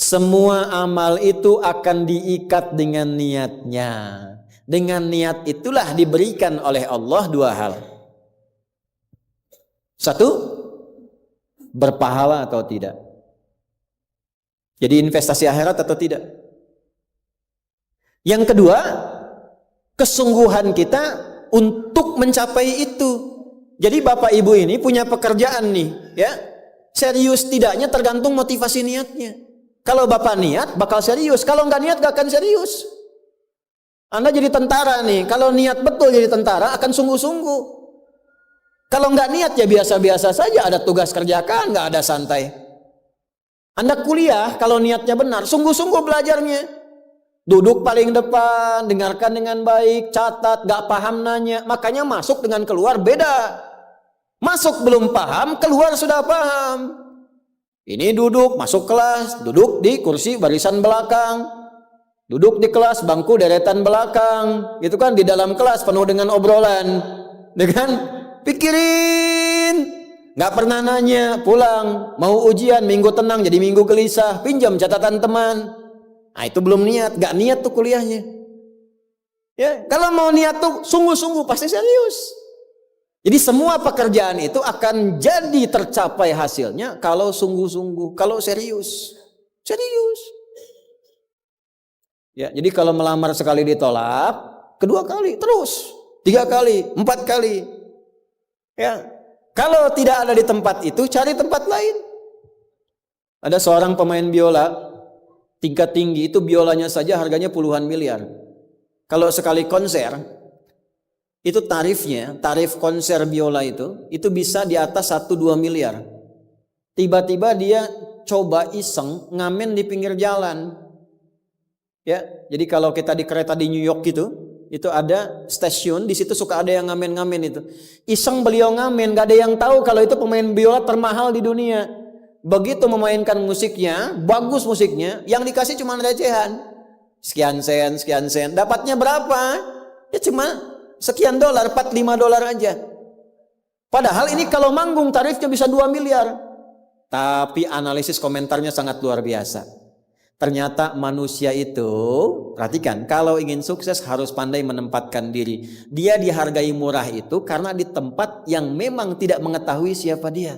Semua amal itu akan diikat dengan niatnya. Dengan niat itulah diberikan oleh Allah dua hal. Satu, berpahala atau tidak. Jadi investasi akhirat atau tidak. Yang kedua, kesungguhan kita untuk mencapai itu. Jadi Bapak Ibu ini punya pekerjaan nih, ya. Serius tidaknya tergantung motivasi niatnya. Kalau Bapak niat bakal serius, kalau nggak niat gak akan serius. Anda jadi tentara nih, kalau niat betul jadi tentara akan sungguh-sungguh. Kalau nggak niat ya biasa-biasa saja, ada tugas kerjakan, nggak ada santai. Anda kuliah kalau niatnya benar, sungguh-sungguh belajarnya. Duduk paling depan, dengarkan dengan baik, catat, gak paham nanya. Makanya masuk dengan keluar beda. Masuk belum paham, keluar sudah paham. Ini duduk, masuk kelas, duduk di kursi barisan belakang. Duduk di kelas, bangku deretan belakang. Gitu kan, di dalam kelas penuh dengan obrolan. Dengan pikirin. Gak pernah nanya, pulang. Mau ujian, minggu tenang jadi minggu gelisah. Pinjam catatan teman. Nah itu belum niat, gak niat tuh kuliahnya. Ya, kalau mau niat tuh sungguh-sungguh pasti serius. Jadi semua pekerjaan itu akan jadi tercapai hasilnya kalau sungguh-sungguh, kalau serius. Serius. Ya, jadi kalau melamar sekali ditolak, kedua kali terus, 3 kali, 4 kali. Ya. Kalau tidak ada di tempat itu, cari tempat lain. Ada seorang pemain biola tingkat tinggi, itu biolanya saja harganya puluhan miliar. Kalau sekali konser, itu tarif konser biola itu bisa di atas 1-2 miliar. Tiba-tiba dia coba iseng ngamen di pinggir jalan. Ya, jadi kalau kita di kereta di New York itu ada stasiun, di situ suka ada yang ngamen-ngamen itu. Iseng beliau ngamen, gak ada yang tahu kalau itu pemain biola termahal di dunia. Begitu memainkan musiknya, bagus musiknya, yang dikasih cuma recehan. Sekian sen. Dapatnya berapa? Ya cuma sekian dolar, 4-5 dolar aja. Padahal ini kalau manggung tarifnya bisa 2 miliar. Tapi analisis komentarnya sangat luar biasa. Ternyata manusia itu, perhatikan, kalau ingin sukses harus pandai menempatkan diri. Dia dihargai murah itu karena di tempat yang memang tidak mengetahui siapa dia.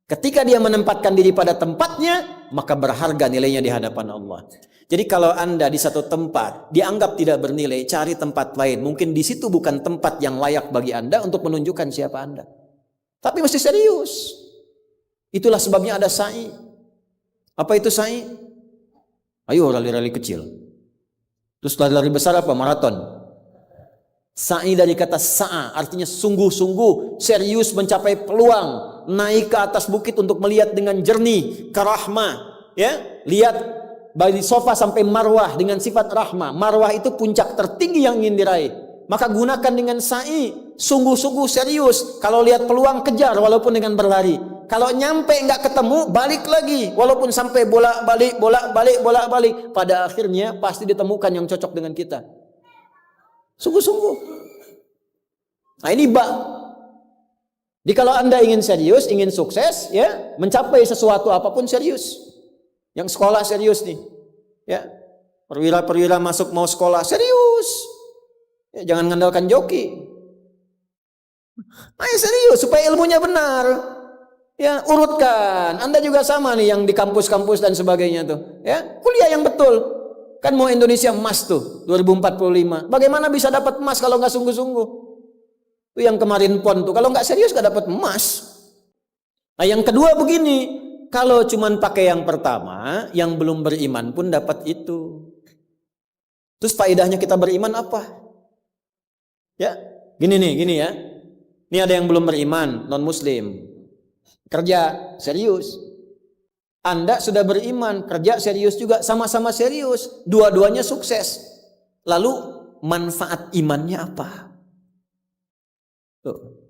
Ketika dia menempatkan diri pada tempatnya, maka berharga nilainya di hadapan Allah. Jadi kalau Anda di satu tempat dianggap tidak bernilai, cari tempat lain. Mungkin di situ bukan tempat yang layak bagi Anda untuk menunjukkan siapa Anda. Tapi mesti serius. Itulah sebabnya ada sa'i. Apa itu sa'i? Ayo rali-rali kecil. Terus lari-lari besar apa? Maraton. Sa'i dari kata sa'a, artinya sungguh-sungguh, serius mencapai peluang, naik ke atas bukit untuk melihat dengan jernih ke rahmah, ya, lihat dari sofa sampai marwah dengan sifat rahmah. Marwah itu puncak tertinggi yang ingin diraih. Maka gunakan dengan sa'i, sungguh-sungguh serius. Kalau lihat peluang kejar walaupun dengan berlari. Kalau nyampe nggak ketemu, balik lagi walaupun sampai bolak-balik. Pada akhirnya pasti ditemukan yang cocok dengan kita. Sungguh-sungguh. Nah ini Jadi kalau Anda ingin serius, ingin sukses, ya, mencapai sesuatu apapun serius. Yang sekolah serius nih, ya, perwira mau sekolah serius, ya, jangan mengandalkan joki. Ayo serius supaya ilmunya benar, ya, urutkan. Anda juga sama nih yang di kampus-kampus dan sebagainya tuh, ya, kuliah yang betul. Kan mau Indonesia emas tuh 2045. Bagaimana bisa dapat emas kalau nggak sungguh-sungguh? Itu yang kemarin PON tuh, kalau nggak serius nggak dapat emas. Nah yang kedua begini, kalau cuman pakai yang pertama, yang belum beriman pun dapat itu. Terus faedahnya kita beriman apa? Ya, gini ya. Ini ada yang belum beriman, non muslim. Kerja serius. Anda sudah beriman, kerja serius juga, sama-sama serius. Dua-duanya sukses. Lalu manfaat imannya apa? Tuh.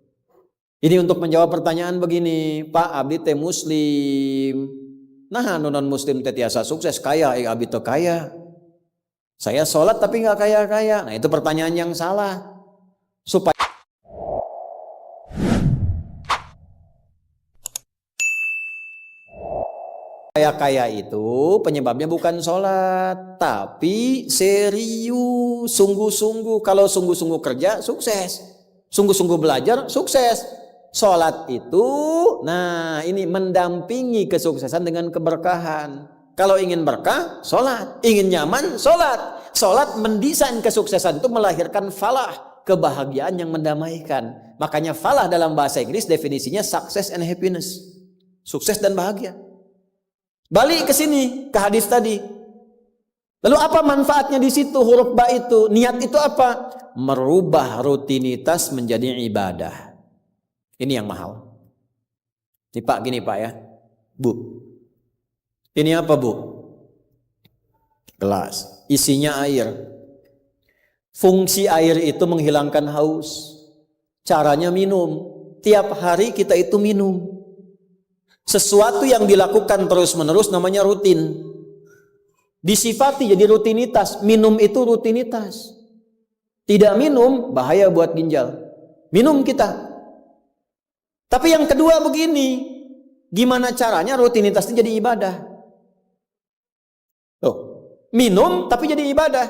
Ini untuk menjawab pertanyaan begini, Pak abdi teh muslim. Nah, non muslim teh tiasa sukses, kaya, abdi teh kaya. Saya sholat tapi nggak kaya-kaya. Nah, itu pertanyaan yang salah. Supaya kaya itu penyebabnya bukan sholat, tapi serius, sungguh-sungguh. Kalau sungguh-sungguh kerja, sukses. Sungguh-sungguh belajar, sukses. Sholat itu, nah ini mendampingi kesuksesan dengan keberkahan. Kalau ingin berkah, sholat. Ingin nyaman, sholat. Sholat mendesain kesuksesan itu melahirkan falah, kebahagiaan yang mendamaikan. Makanya falah dalam bahasa Inggris definisinya success and happiness. Sukses dan bahagia. Balik ke sini, ke hadis tadi. Lalu apa manfaatnya di situ huruf ba itu? Niat itu apa? Merubah rutinitas menjadi ibadah. Ini yang mahal. Ini Pak, gini Pak ya. Bu. Ini apa Bu? Gelas. Isinya air. Fungsi air itu menghilangkan haus. Caranya minum. Tiap hari kita itu minum. Sesuatu yang dilakukan terus-menerus namanya rutin. Disifati jadi rutinitas. Minum itu rutinitas. Tidak minum bahaya buat ginjal. Minum kita. Tapi yang kedua begini, gimana caranya rutinitas itu jadi ibadah? Tuh, minum tapi jadi ibadah.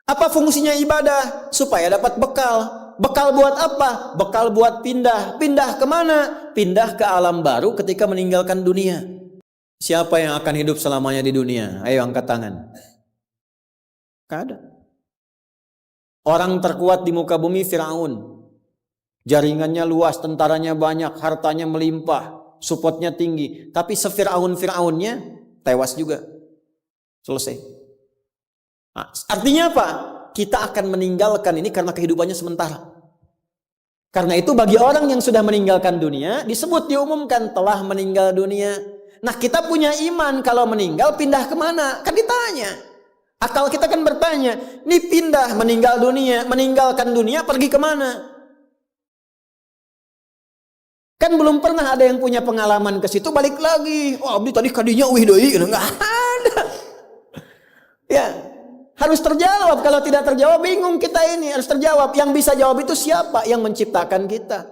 Apa fungsinya ibadah? Supaya dapat bekal. Bekal buat apa? Bekal buat pindah. Pindah kemana? Pindah ke alam baru ketika meninggalkan dunia. Siapa yang akan hidup selamanya di dunia? Ayo angkat tangan. Gak ada. Orang terkuat di muka bumi Firaun. Jaringannya luas, tentaranya banyak, hartanya melimpah, supportnya tinggi. Tapi sefiraun-firaunnya tewas juga. Selesai. Nah, artinya apa? Kita akan meninggalkan ini karena kehidupannya sementara. Karena itu bagi orang yang sudah meninggalkan dunia, disebut diumumkan telah meninggal dunia. Nah kita punya iman kalau meninggal pindah kemana? Kan ditanya. Akal kita kan bertanya, ini pindah meninggal dunia, meninggalkan dunia pergi kemana? Kan belum pernah ada yang punya pengalaman ke situ balik lagi. Oh, abdi tadi kadinya wih deui, enggak ada. Ya, harus terjawab. Kalau tidak terjawab bingung kita ini, harus terjawab. Yang bisa jawab itu siapa? Yang menciptakan kita.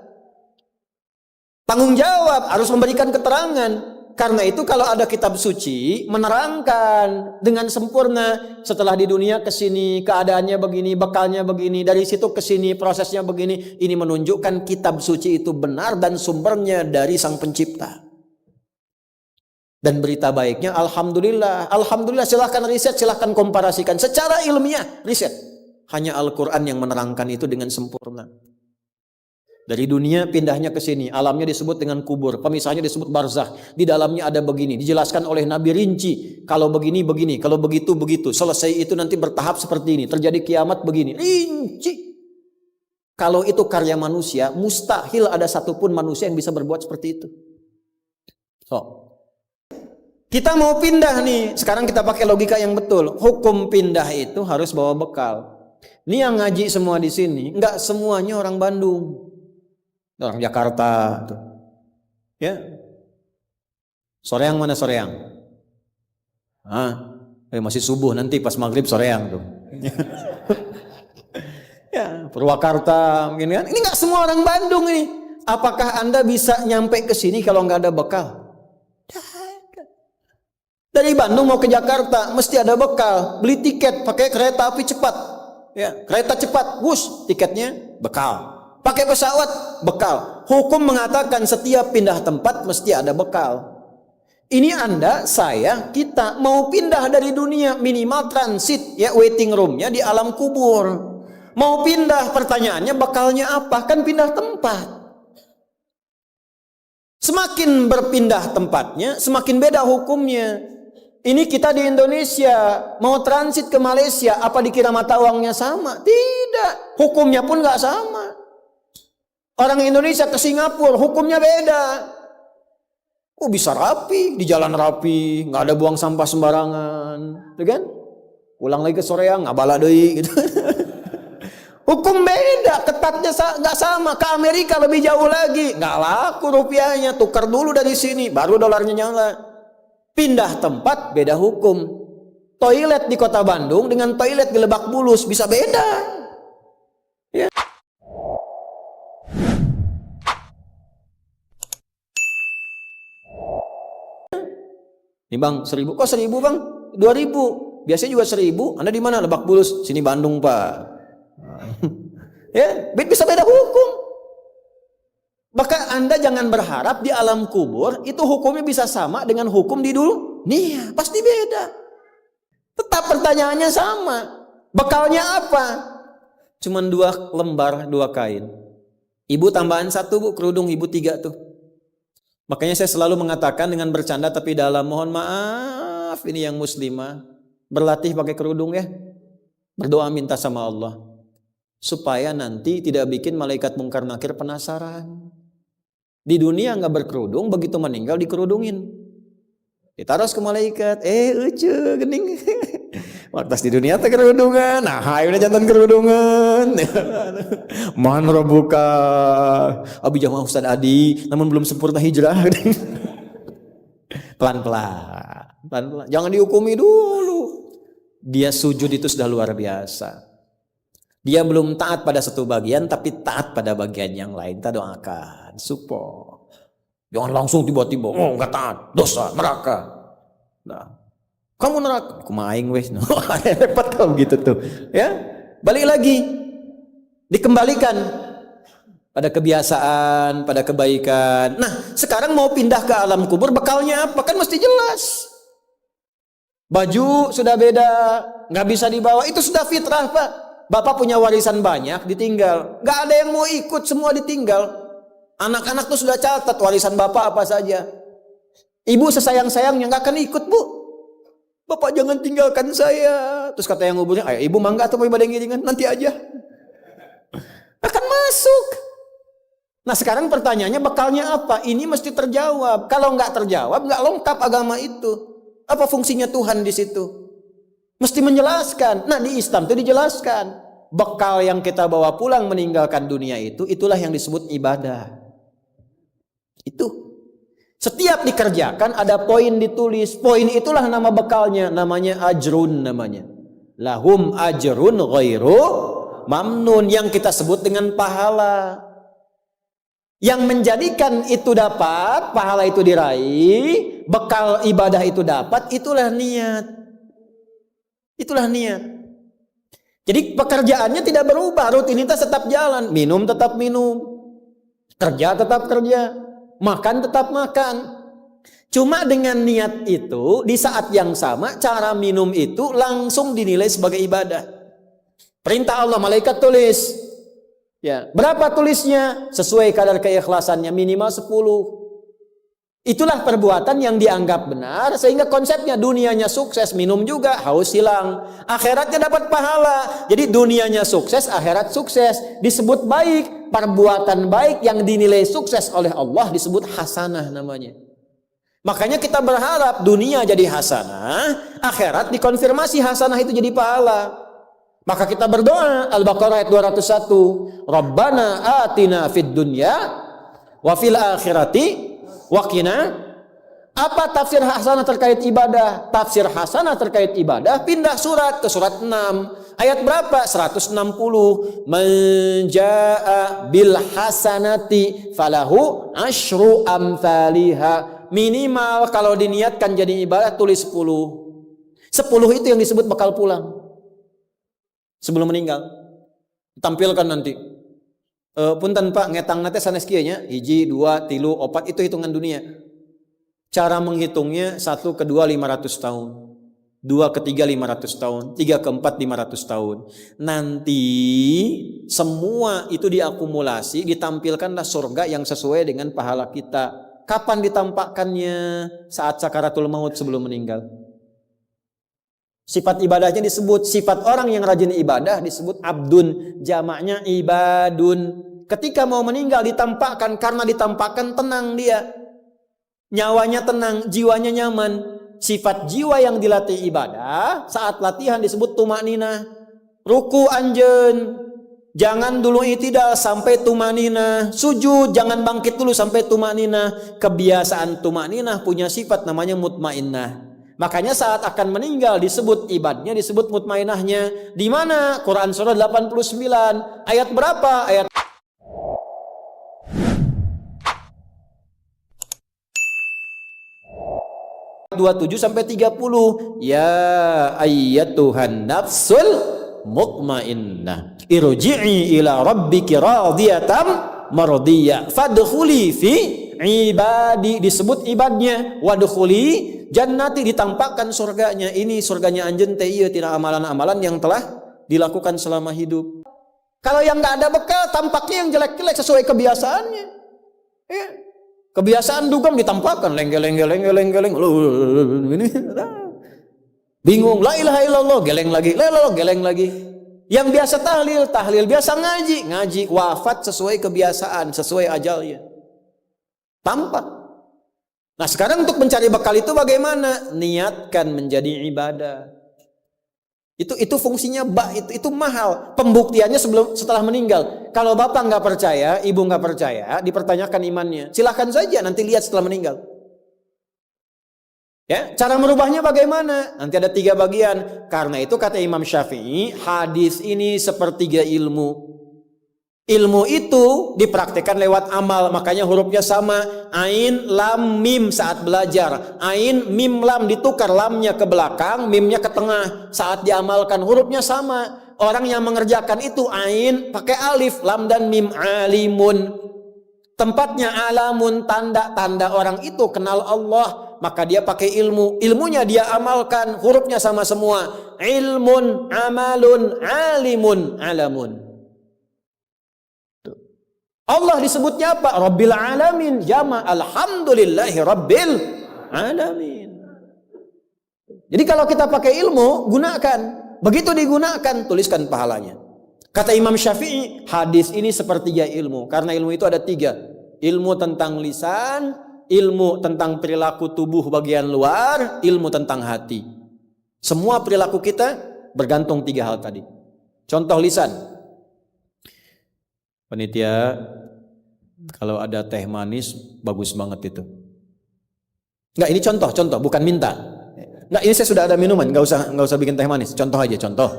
Tanggung jawab, harus memberikan keterangan. Karena itu kalau ada kitab suci menerangkan dengan sempurna setelah di dunia ke sini keadaannya begini, bekalnya begini, dari situ ke sini prosesnya begini, ini menunjukkan kitab suci itu benar dan sumbernya dari Sang Pencipta. Dan berita baiknya alhamdulillah, alhamdulillah, silahkan riset, silahkan komparasikan secara ilmiah, riset. Hanya Al-Qur'an yang menerangkan itu dengan sempurna. Dari dunia pindahnya ke sini, alamnya disebut dengan kubur, pemisahnya disebut barzakh. Di dalamnya ada begini, dijelaskan oleh Nabi rinci. Kalau begini begini, kalau begitu begitu. Selesai itu nanti bertahap seperti ini, terjadi kiamat begini, rinci. Kalau itu karya manusia, mustahil ada satupun manusia yang bisa berbuat seperti itu. So, kita mau pindah nih, sekarang kita pakai logika yang betul. Hukum pindah itu harus bawa bekal. Ini yang ngaji semua di sini, enggak semuanya orang Bandung. Orang Jakarta tuh. Ya. Soreang mana Soreang? Masih subuh nanti pas maghrib Soreang tuh. Ya, Purwakarta mungkin kan. Ini enggak semua orang Bandung ini. Apakah Anda bisa nyampe ke sini kalau enggak ada bekal? Dari Bandung mau ke Jakarta mesti ada bekal. Beli tiket pakai kereta api cepat. Ya, kereta cepat, wush, tiketnya bekal. Pakai pesawat, bekal. Hukum mengatakan setiap pindah tempat mesti ada bekal. Ini Anda, saya, kita mau pindah dari dunia, minimal transit, ya waiting roomnya di alam kubur. Mau pindah, pertanyaannya bekalnya apa? Kan pindah tempat. Semakin berpindah tempatnya, semakin beda hukumnya. Ini kita di Indonesia, mau transit ke Malaysia, apa dikira mata uangnya sama? Tidak, hukumnya pun gak sama. Orang Indonesia ke Singapura hukumnya beda. Oh bisa rapi, di jalan rapi, nggak ada buang sampah sembarangan, tuh kan? Pulang lagi ke Soreang, nggak bala deui gitu. Hukum beda, ketatnya nggak sama. Ke Amerika lebih jauh lagi, nggak laku rupiahnya, tukar dulu dari sini, baru dolarnya nyala. Pindah tempat beda hukum. Toilet di kota Bandung dengan toilet di Lebak Bulus bisa beda. Ya. Nih bang, 1.000. Kok 1.000 bang? 2.000. Biasanya juga 1.000. Anda di mana? Lebak Bulus. Sini Bandung pak. Ya, bisa beda hukum. Maka Anda jangan berharap di alam kubur itu hukumnya bisa sama dengan hukum di dunia. Pasti beda. Tetap pertanyaannya sama. Bekalnya apa? Cuman 2 lembar, 2 kain. Ibu tambahan 1 bu, kerudung ibu 3 tuh. Makanya saya selalu mengatakan dengan bercanda tapi dalam, mohon maaf ini yang muslimah, berlatih pakai kerudung ya. Berdoa minta sama Allah. Supaya nanti tidak bikin malaikat mungkar nakir penasaran. Di dunia nggak berkerudung, begitu meninggal dikerudungin. Ditaruh ke malaikat, ucu gening. Waktu di dunia teh kerudungan, nah ayo jantan kerudungan. Man rabbuka, abi jamaah Ustaz Adi, namun belum sempurna hijrah. Pelan-pelan, jangan dihukumi dulu. Dia sujud itu sudah luar biasa. Dia belum taat pada satu bagian, tapi taat pada bagian yang lain. Kita doakan, support. Jangan langsung tiba-tiba, nggak taat, dosa, neraka. Nah. Kamu neraka, aku maing wes, repot kalau gitu tuh, ya. Balik lagi, dikembalikan pada kebiasaan, pada kebaikan. Nah, sekarang mau pindah ke alam kubur, bekalnya apa? Kan mesti jelas. Baju sudah beda, nggak bisa dibawa, itu sudah fitrah pak. Bapak punya warisan banyak, ditinggal, nggak ada yang mau ikut, semua ditinggal. Anak-anak tuh sudah catat warisan bapak apa saja. Ibu sesayang-sayangnya nggak akan ikut bu. Bapak jangan tinggalkan saya. Terus kata yang nguburnya, ayo ibu mangga atau mau ibadah ngiringan? Nanti aja. Akan masuk. Nah sekarang pertanyaannya bekalnya apa? Ini mesti terjawab. Kalau nggak terjawab, nggak lengkap agama itu. Apa fungsinya Tuhan di situ? Mesti menjelaskan. Nah di Islam itu dijelaskan. Bekal yang kita bawa pulang meninggalkan dunia itu, itulah yang disebut ibadah. Itu. Setiap dikerjakan ada poin ditulis. Poin itulah nama bekalnya. Namanya ajrun namanya. Lahum ajrun ghairu mamnun. Yang kita sebut dengan pahala. Yang menjadikan itu dapat, pahala itu diraih, bekal ibadah itu dapat, itulah niat. Itulah niat. Jadi pekerjaannya tidak berubah. Rutinitas tetap jalan. Minum tetap minum. Kerja tetap kerja. Makan tetap makan. Cuma dengan niat itu di saat yang sama cara minum itu langsung dinilai sebagai ibadah. Perintah Allah, malaikat tulis. Ya, berapa tulisnya? Sesuai kadar keikhlasannya, minimal 10. Itulah perbuatan yang dianggap benar sehingga konsepnya dunianya sukses, minum juga, haus hilang. Akhiratnya dapat pahala. Jadi dunianya sukses, akhirat sukses. Disebut baik, perbuatan baik yang dinilai sukses oleh Allah disebut hasanah namanya. Makanya kita berharap dunia jadi hasanah, akhirat dikonfirmasi hasanah itu jadi pahala. Maka kita berdoa, Al-Baqarah ayat 201, Rabbana atina fid dunya wa fil akhirati waqina. Apa tafsir hasanah terkait ibadah? Tafsir hasanah terkait ibadah pindah surat ke surat 6. Ayat berapa? 160. Man jaa bil hasanati falahu asyru amthaliha. Minimal kalau diniatkan jadi ibadah tulis 10. 10 itu yang disebut bekal pulang. Sebelum meninggal. Tampilkan nanti. Punten Pak ngetang nate sanes kieu nya 1, 2, 3, 4 itu hitungan dunia. Cara menghitungnya 1 ke 2 500 tahun. 2 ke 3 500 tahun, 3 ke 4 500 tahun. Nanti semua itu diakumulasi, ditampilkanlah surga yang sesuai dengan pahala kita. Kapan ditampakkannya? Saat sakaratul maut sebelum meninggal. Sifat ibadahnya disebut, sifat orang yang rajin ibadah disebut abdun, jamaknya ibadun. Ketika mau meninggal ditampakkan, karena ditampakkan tenang dia. Nyawanya tenang, jiwanya nyaman. Sifat jiwa yang dilatih ibadah, saat latihan disebut tumakninah. Ruku anjeun, jangan dulu itidal sampai tumakninah. Sujud, jangan bangkit dulu sampai tumakninah. Kebiasaan tumakninah punya sifat namanya mutmainnah. Makanya saat akan meninggal disebut ibadahnya, disebut mutmainahnya. Di mana? Quran surah 89 ayat berapa? Ayat 27 sampai 30. Ya ayyatuhan nafsul mutmainnah irji'i ila rabbiki radiyatan mardiyah fadkhuli fi ibadi, disebut ibadnya, wadkhuli jannati, ditampakkan surganya. Ini surganya anjeun teh ieu tina amalan-amalan yang telah dilakukan selama hidup. Kalau yang enggak ada bekal, tampaknya yang jelek-jelek sesuai kebiasaannya. Ya. Kebiasaan dugem ditampakkan lengeleng. Ini bingung, la ilaha illallah, geleng lagi, la ilaha geleng lagi. Yang biasa tahlil, biasa ngaji, wafat sesuai kebiasaan, sesuai ajalnya. Tampak. Nah, sekarang untuk mencari bekal itu bagaimana? Niatkan menjadi ibadah. Itu fungsinya itu mahal. Pembuktiannya setelah meninggal. Kalau bapak nggak percaya, ibu nggak percaya, dipertanyakan imannya. Silahkan saja nanti lihat setelah meninggal. Ya, cara merubahnya bagaimana? Nanti ada 3 bagian. Karena itu kata Imam Syafi'i, hadis ini sepertiga ilmu. Ilmu itu dipraktikkan lewat amal, makanya hurufnya sama. Ain, lam, mim saat belajar. Ain, mim, lam ditukar, lamnya ke belakang, mimnya ke tengah. Saat diamalkan hurufnya sama. Orang yang mengerjakan itu ain pakai alif, lam dan mim, alimun. Tempatnya alamun, tanda-tanda orang itu kenal Allah, maka dia pakai ilmu. Ilmunya dia amalkan, hurufnya sama semua. Ilmun, amalun, alimun, alamun. Allah disebutnya apa? Rabbil alamin, jama alhamdulillahi rabbil alamin. Jadi kalau kita pakai ilmu, gunakan. Begitu digunakan, tuliskan pahalanya. Kata Imam Syafi'i, hadis ini sepertiga ilmu. Karena ilmu itu ada 3. Ilmu tentang lisan, ilmu tentang perilaku tubuh bagian luar, ilmu tentang hati. Semua perilaku kita bergantung 3 hal tadi. Contoh lisan. Panitia, kalau ada teh manis bagus banget itu. Enggak, ini contoh, bukan minta. Enggak, ini saya sudah ada minuman, enggak usah bikin teh manis. Contoh aja, contoh,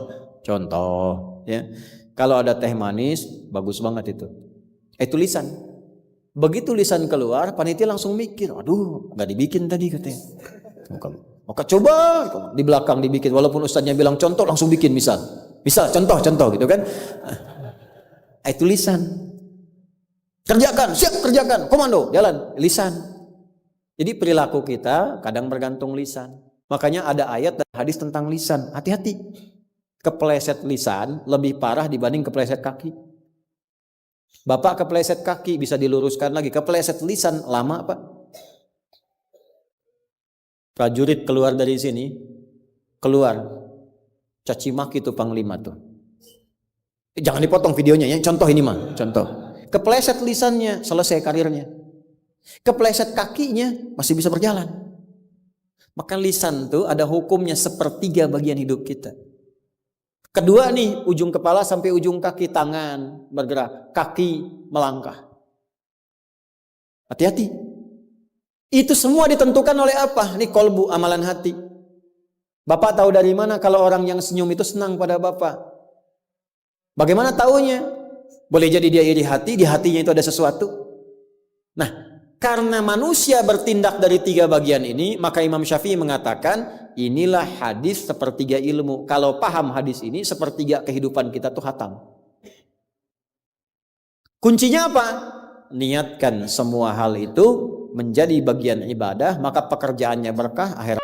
ya. Kalau ada teh manis bagus banget itu. Itu lisan. Begitu lisan keluar, panitia langsung mikir, aduh, enggak dibikin tadi katanya. Maka coba di belakang dibikin, walaupun ustaznya bilang contoh, langsung bikin misal contoh gitu kan. Itu lisan. Kerjakan, siap kerjakan, komando, jalan, lisan. Jadi perilaku kita kadang bergantung lisan. Makanya ada ayat dan hadis tentang lisan. Hati-hati. Kepleset lisan lebih parah dibanding kepleset kaki. Bapak kepleset kaki bisa diluruskan lagi. Kepleset lisan lama Pak. Prajurit keluar dari sini, caci maki tuh panglima tuh. Jangan dipotong videonya ya. Contoh ini mah, contoh. Kepleset lisannya, selesai karirnya. Kepleset kakinya, masih bisa berjalan. Maka lisan tuh ada hukumnya sepertiga bagian hidup kita. Kedua nih, ujung kepala sampai ujung kaki, tangan bergerak, kaki melangkah. Hati-hati. Itu semua ditentukan oleh apa? Nih kolbu, amalan hati. Bapak tahu dari mana kalau orang yang senyum itu senang pada Bapak? Bagaimana taunya? Boleh jadi dia iri hati, di hatinya itu ada sesuatu. Nah, karena manusia bertindak dari 3 bagian ini, maka Imam Syafi'i mengatakan, inilah hadis sepertiga ilmu. Kalau paham hadis ini, sepertiga kehidupan kita tuh hatam. Kuncinya apa? Niatkan semua hal itu menjadi bagian ibadah, maka pekerjaannya berkah, akhirat